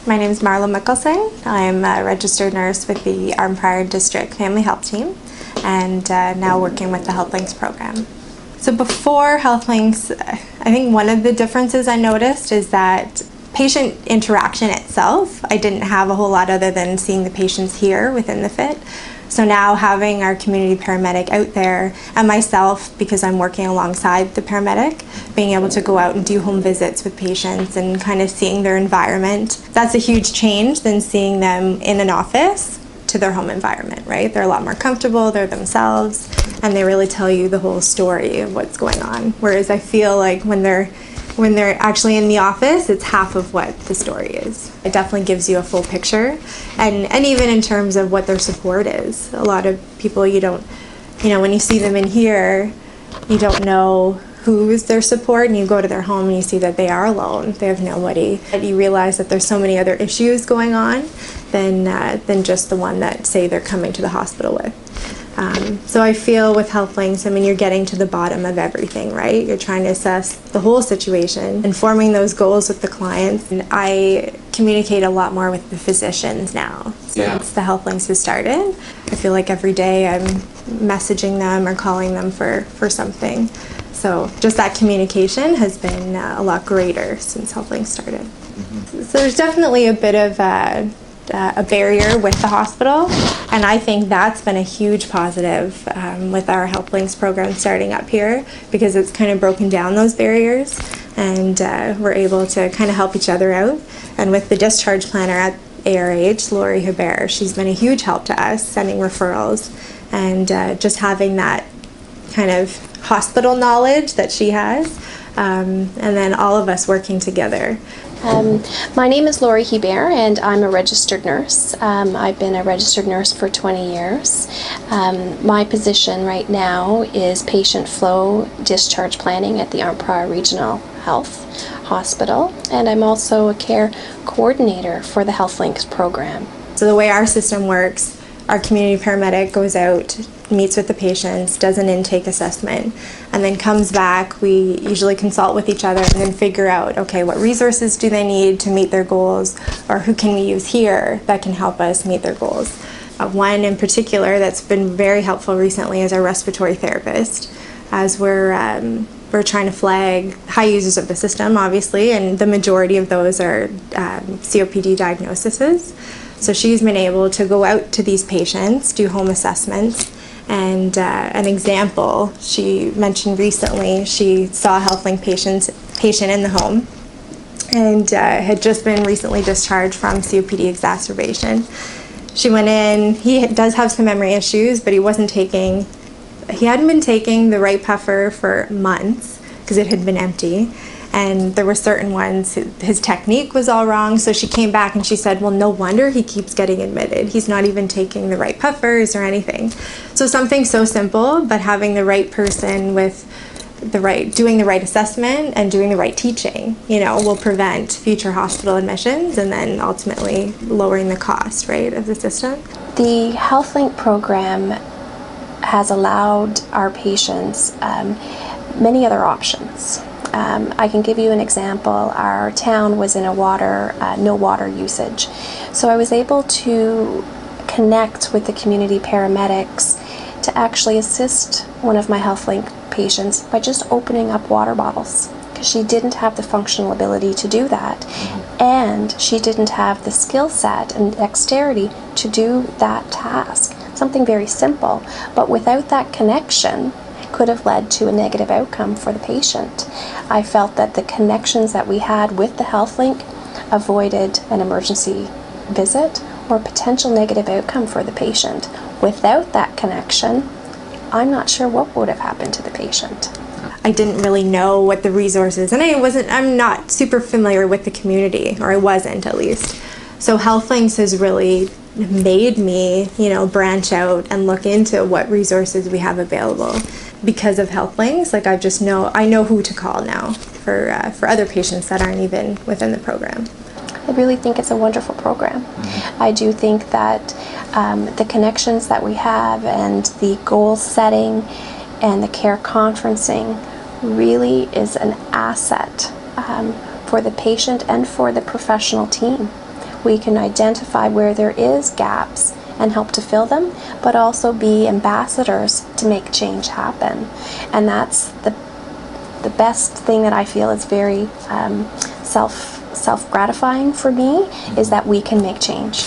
My name is Marla Mickelson. I'm a registered nurse with the Arnprior District Family Health Team and now working with the Health Links program. So before Health Links, I think one of the differences I noticed is that patient interaction itself, I didn't have a whole lot other than seeing the patients here within the FIT. So now having our community paramedic out there and myself, because I'm working alongside the paramedic, being able to go out and do home visits with patients and kind of seeing their environment, that's a huge change than seeing them in an office to their home environment, right? They're a lot more comfortable, they're themselves, and they really tell you the whole story of what's going on. Whereas I feel like when they're actually in the office, it's half of what the story is. It definitely gives you a full picture, and even in terms of what their support is. A lot of people when you see them in here, you don't know who is their support, and you go to their home and you see that they are alone, they have nobody. And you realize that there's so many other issues going on than just the one that, say, they're coming to the hospital with. So I feel with Health Links, you're getting to the bottom of everything, right? You're trying to assess the whole situation and forming those goals with the clients. And I communicate a lot more with the physicians now since the Health Links has started. I feel like every day I'm messaging them or calling them for something. So just that communication has been a lot greater since Health Links started. Mm-hmm. So there's definitely a bit of a barrier with the hospital, and I think that's been a huge positive with our Health Links program starting up here, because it's kind of broken down those barriers, and we're able to kind of help each other out. And with the discharge planner at ARH, Lori Hebert, she's been a huge help to us, sending referrals, and just having that kind of hospital knowledge that she has, and then all of us working together. My name is Lori Hebert, and I'm a registered nurse. I've been a registered nurse for 20 years. My position right now is patient flow discharge planning at the Arnprior Regional Health Hospital, and I'm also a care coordinator for the Health Links program. So the way our system works, our community paramedic goes out, meets with the patients, does an intake assessment, and then comes back. We usually consult with each other and then figure out, okay, what resources do they need to meet their goals, or who can we use here that can help us meet their goals. One in particular that's been very helpful recently is our respiratory therapist, as we're trying to flag high users of the system, obviously, and the majority of those are COPD diagnoses. So she's been able to go out to these patients, do home assessments, and an example, she mentioned recently, she saw a Health Link patient in the home and had just been recently discharged from COPD exacerbation. She went in, he does have some memory issues, but he hadn't been taking the right puffer for months because it had been empty. And there were certain ones, his technique was all wrong, so she came back and she said, well, no wonder he keeps getting admitted. He's not even taking the right puffers or anything. So something so simple, but having the right person with doing the right assessment and doing the right teaching, will prevent future hospital admissions and then ultimately lowering the cost, right, of the system. The Health Link program has allowed our patients many other options. I can give you an example. Our town was in a no water usage. So I was able to connect with the community paramedics to actually assist one of my Health Link patients by just opening up water bottles, because she didn't have the functional ability to do that. And she didn't have the skill set and dexterity to do that task. Something very simple, but without that connection, could have led to a negative outcome for the patient. I felt that the connections that we had with the Health Link avoided an emergency visit or potential negative outcome for the patient. Without that connection, I'm not sure what would have happened to the patient. I didn't really know what the resources, and I'm not super familiar with the community, or I wasn't at least. So Health Links has really made me, branch out and look into what resources we have available. Because of Health Links, I know who to call now for other patients that aren't even within the program. I really think it's a wonderful program. I do think that the connections that we have and the goal setting and the care conferencing really is an asset for the patient and for the professional team. We can identify where there is gaps and help to fill them, but also be ambassadors to make change happen. And that's the best thing that I feel is very self-gratifying for me, is that we can make change.